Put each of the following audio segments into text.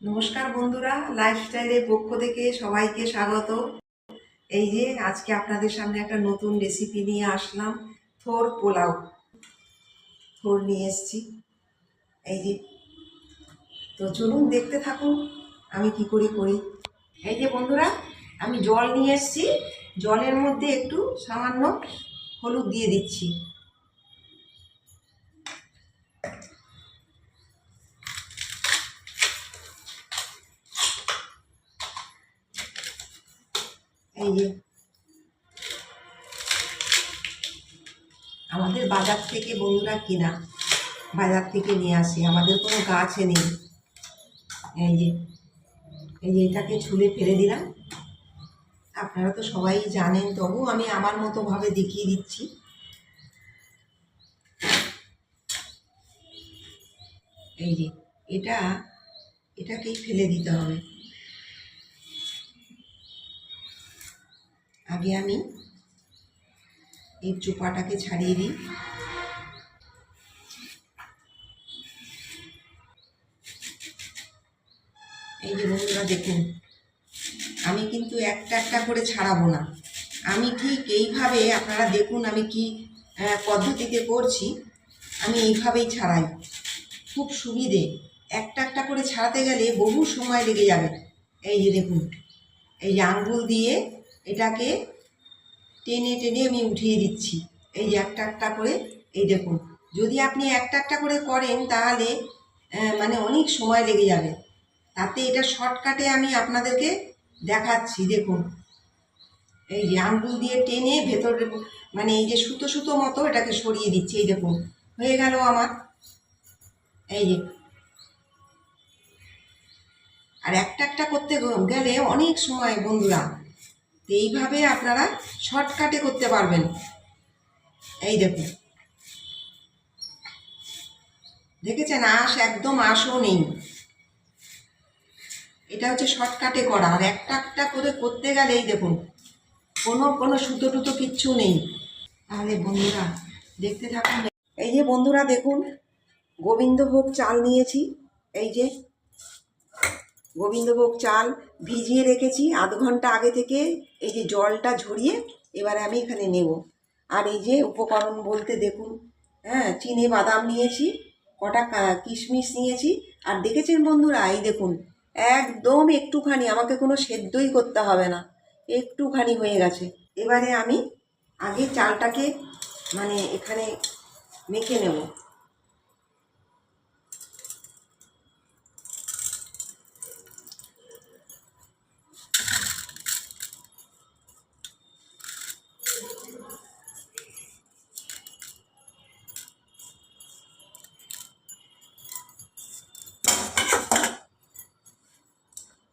নমস্কার বন্ধুরা, লাইফস্টাইলের পক্ষ থেকে সবাইকে স্বাগত। এই যে আজকে আপনাদের সামনে একটা নতুন রেসিপি নিয়ে আসলাম, থোর পোলাও। থোর নিয়ে এসেছি, এই যে। তো চলুন দেখতে থাকুন আমি কি করে করি। এই যে বন্ধুরা, আমি জল নিয়ে এসেছি, জলের মধ্যে একটু সামান্য হলুদ দিয়ে দিচ্ছি। এই যে আমাদের বাজার থেকে বন্ধুরা কিনা, বাজার থেকে নিয়ে আসি, আমাদের কোনো গাছে নেই। এই যে এটাকে ছুলে ফেলে দিলাম। আপনারা তো সবাই জানেন, তবু আমি আমার মতো ভাবে দেখিয়ে দিচ্ছি। এই যে এটাকেই ফেলে দিতে হবে। আগে আমি এই চোপাটাকে ছাড়িয়ে দিই। এই যে বন্ধুরা দেখুন, আমি কিন্তু একটা একটা করে ছাড়াবো না, আমি ঠিক এইভাবে, আপনারা দেখুন আমি কি পদ্ধতিতে করছি, আমি এইভাবেই ছাড়াই। খুব সুবিধে, একটা একটা করে ছাড়াতে গেলে বহু সময় লেগে যাবে। এই যে দেখুন, এই যে আঙ্গুল দিয়ে এটাকে টেনে টেনে আমি উঠিয়ে দিচ্ছি। এই যে একটা একটা করে, এই দেখুন, যদি আপনি একটা একটা করে করেন তাহলে মানে অনেক সময় লেগে যাবে। তাতে এটা শর্টকাটে আমি আপনাদেরকে দেখাচ্ছি। দেখুন, এই যে আঙ্গুল দিয়ে টেনে ভেতরে, মানে এই যে সুতো সুতো মতো এটাকে সরিয়ে দিচ্ছি। এই দেখুন, হয়ে গেল আমার। এই যে, আর একটা একটা করতে গেলে অনেক সময় বন্ধুরা, এইভাবে আপনারা শর্টকাটে করতে পারবেন। এই দেখুন, দেখেছেন, একদম আঁশও নেই। এটা হচ্ছে শর্টকাটে করা। আর একটা একটা করে করতে গেলে এই দেখুন, কোনো সুতো টুতো কিচ্ছু নেই। তাহলে বন্ধুরা দেখতে থাকুন। এই যে বন্ধুরা দেখুন, গোবিন্দভোগ চাল নিয়েছি। এই যে গোবিন্দভোগ চাল ভিজিয়ে রেখেছি আধ ঘন্টা আগে থেকে। এই যে জলটা ঝরিয়ে এবারে আমি এখানে নেব। আর এই যে উপকরণ বলতে দেখুন, চিনে বাদাম নিয়েছি, কটা কিশমিশ নিয়েছি। আর দেখেছেন বন্ধুরা, এই দেখুন, একদম একটুখানি, আমাকে কোনো সেদ্ধই করতে হবে না, একটুখানি হয়ে গেছে। এবারে আমি আগে চালটাকে মানে এখানে মেখে নেব।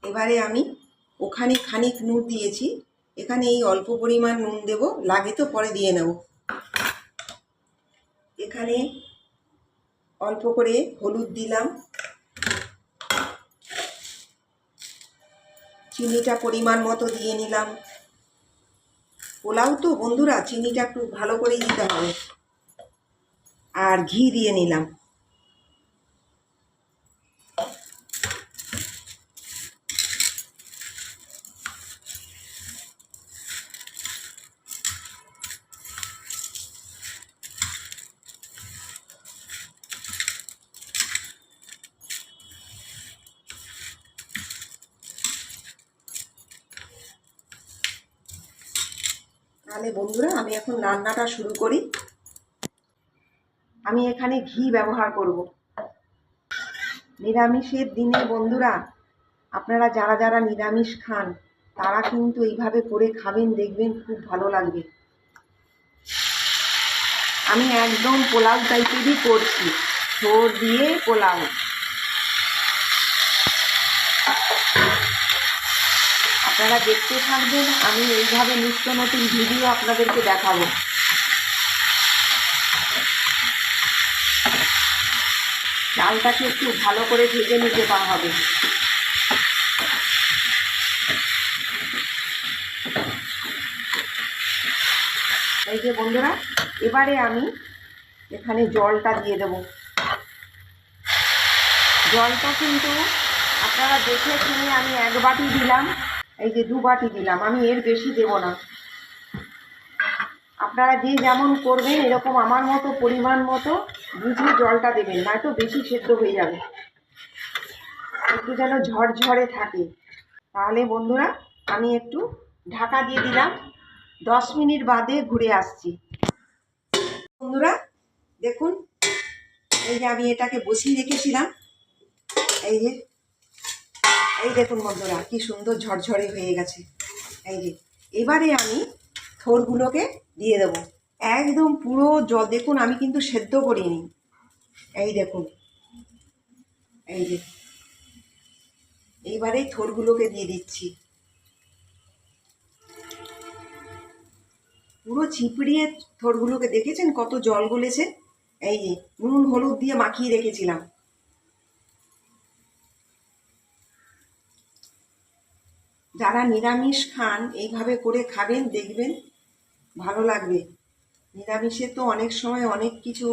এবারে আমি ওখানে খানিক নুন দিয়েছি, এখানে এই অল্প পরিমাণ নুন দেব, লাগে তো পরে দিয়ে নেব। এখানে অল্প করে হলুদ দিলাম, চিনিটা পরিমাণ মতো দিয়ে নিলাম। পোলাও তো বন্ধুরা, চিনিটা একটু ভালো করেই দিতে হবে। আর ঘি দিয়ে নিলাম। তাহলে বন্ধুরা আমি এখন রান্নাটা শুরু করি। আমি এখানে ঘি ব্যবহার করব। নিরামিষের দিনে বন্ধুরা, আপনারা যারা যারা নিরামিষ খান তারা কিন্তু এইভাবে করে খাবেন, দেখবেন খুব ভালো লাগবে। আমি একদম পোলাও টাইপেরই করছি, ছোট দিয়ে পোলাও। আপনারা দেখতে থাকবেন, আমি এইভাবে নিত্য নতুন ভিডিও আপনাদেরকে দেখাবো। চালটাকে একটু ভালো করে ভেজে নিতে হবে। এই যে বন্ধুরা, এবারে আমি এখানে জলটা দিয়ে দেব। জলটা কিন্তু আপনারা দেখে শুনে আমি 1 বাটি দিলাম, এই যে 2 বাটি দিলাম, আমি এর বেশি দেব না। আপনারা যে যেমন করবেন এরকম আমার মতো পরিমাণ মতো বুঝে জলটা দেবেন, নয়তো বেশি সেদ্ধ হয়ে যাবে। একটু যেন ঝরঝরে থাকে। তাহলে বন্ধুরা আমি একটু ঢাকা দিয়ে দিলাম, 10 মিনিট বাদে ঘুরে আসছি। বন্ধুরা দেখুন, এই যে আমি এটাকে বসিয়ে রেখেছিলাম, এই যে এই দেখুন বন্ধুরা কি সুন্দর ঝরঝরে হয়ে গেছে। এই যে এবারে আমি থোড়গুলোকে দিয়ে দেবো, একদম পুরো জল। দেখুন আমি কিন্তু সেদ্ধ করিনি, এই দেখুন, এই যে এইবারে থোড়গুলোকে দিয়ে দিচ্ছি, পুরো চিপড়িয়ে থোড়গুলোকে। দেখেছেন কত জল গলেছে? এই যে নুন হলুদ দিয়ে মাখিয়ে রেখেছিলাম। যারা নিরামিষ খান এইভাবে করে খাবেন, দেখবেন ভালো লাগবে। নিরামিষে তো অনেক সময় অনেক কিছু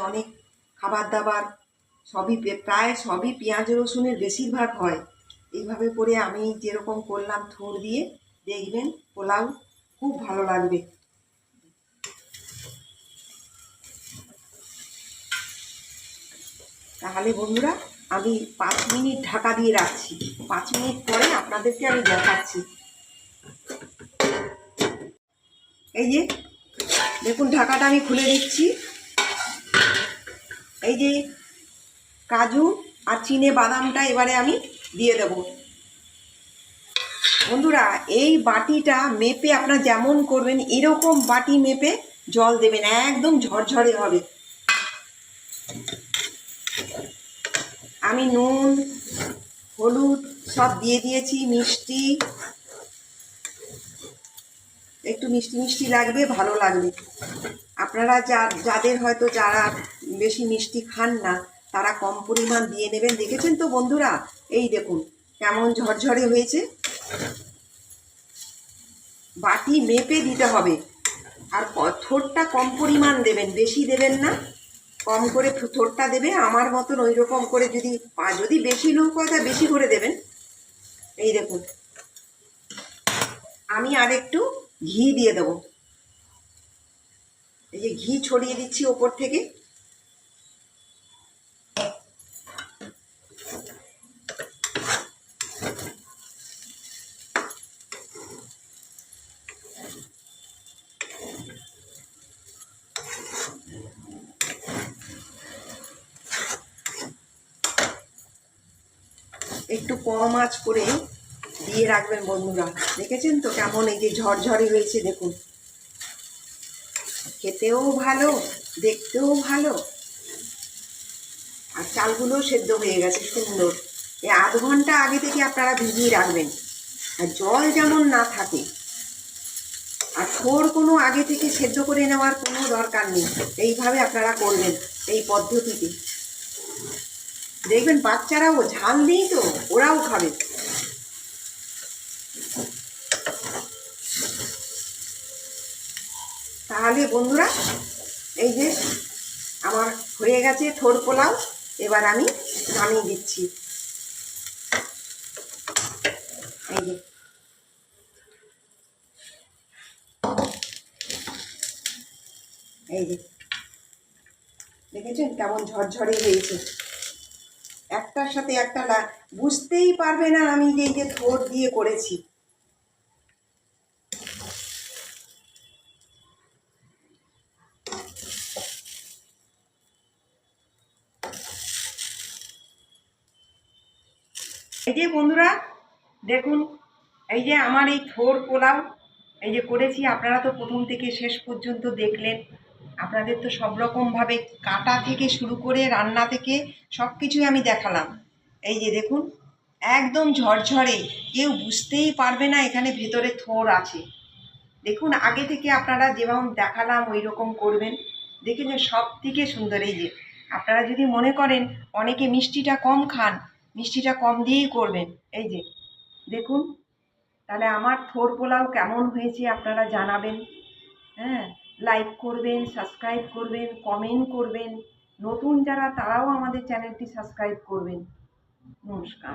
অনেক খাবার দাবার সবই প্রায় সবই পেঁয়াজ রসুনের বেশিরভাগ হয়। এইভাবে করে আমি যেরকম করলাম থোড় দিয়ে, দেখবেন পোলাও খুব ভালো লাগবে। তাহলে বন্ধুরা আমি 5 মিনিট ঢাকা দিয়ে রাখছি, 5 মিনিট পরে আপনাদেরকে আমি দেখাচ্ছি। এই যে দেখুন ঢাকাটা আমি খুলে দিচ্ছি। এই যে কাজু আর চিনে বাদামটা এবারে আমি দিয়ে দেব। বন্ধুরা এই বাটিটা মেপে আপনারা যেমন করবেন এরকম বাটি মেপে জল দেবেন, একদম ঝরঝরে হবে। আমি নুন হলুদ সব দিয়ে দিয়েছি, মিষ্টি, একটু মিষ্টি মিষ্টি লাগবে, ভালো লাগবে। আপনারা যাদের হয়তো যারা বেশি মিষ্টি খান না তারা কম পরিমাণ দিয়ে নেবেন। দেখেছেন তো বন্ধুরা, এই দেখুন কেমন ঝরঝরে হয়েছে। বাটি মেপে দিতে হবে, আর থোড়টা কম পরিমাণ দেবেন, বেশি দেবেন না, কম করে থোড়টা দেবে। আমার মতন ওই রকম করে যদি বেশি লোক হয় তা বেশি করে দেবেন। এই দেখুন আমি আর একটু ঘি দিয়ে দেবো, এই যে ঘি ছড়িয়ে দিচ্ছি ওপর থেকে। একটু কম আঁচ করে দিয়ে রাখবেন বন্ধুরা। দেখেছেন তো কেমন এই যে ঝরঝরে হয়েছে, দেখুন খেতেও ভালো, দেখতেও ভালো, আর চালগুলো সেদ্ধ হয়ে গেছে সুন্দর। এই 1/2 ঘন্টা আগে থেকে আপনারা ভিজিয়ে রাখবেন, আর জল যেমন না থাকে। আর থোড় কোনো আগে থেকে সেদ্ধ করে নেওয়ার কোনো দরকার নেই, এইভাবে আপনারা করবেন এই পদ্ধতিতে। দেখবেন বাচ্চারাও ঝাল নেই তো ওরাও খাবে। তাহলে বন্ধুরা এই যে আমার হয়ে গেছে থোড় পোলাও, এবার আমি নামিয়ে দিচ্ছি। এই যে এই যে দেখেছেন কেমন ঝরঝরে হয়েছে, একটার সাথে একটা বুঝতেই পারবে না আমি যে এই যে থোড় দিয়ে করেছি। এই যে বন্ধুরা দেখুন, এই যে আমার এই থোড় পোলাও এই যে করেছি, আপনারা তো প্রথম থেকে শেষ পর্যন্ত দেখলেন। আপনাদের তো সব রকমভাবে কাটা থেকে শুরু করে রান্না থেকে সব কিছুই আমি দেখালাম। এই যে দেখুন একদম ঝরঝরে, কেউ বুঝতেই পারবে না এখানে ভেতরে থোড় আছে। দেখুন আগে থেকে আপনারা যেমন দেখালাম ওই রকম করবেন, দেখে যে সব থেকে সুন্দর। এই যে আপনারা যদি মনে করেন অনেকে মিষ্টিটা কম খান, মিষ্টিটা কম দিয়েই করবেন। এই যে দেখুন, তাহলে আমার থোড় পোলাও কেমন হয়েছে আপনারা জানাবেন। হ্যাঁ, লাইক করবেন, সাবস্ক্রাইব করবেন, কমেন্ট করবেন। নতুন যারা তারাও আমাদের চ্যানেলটি সাবস্ক্রাইব করবেন। নমস্কার।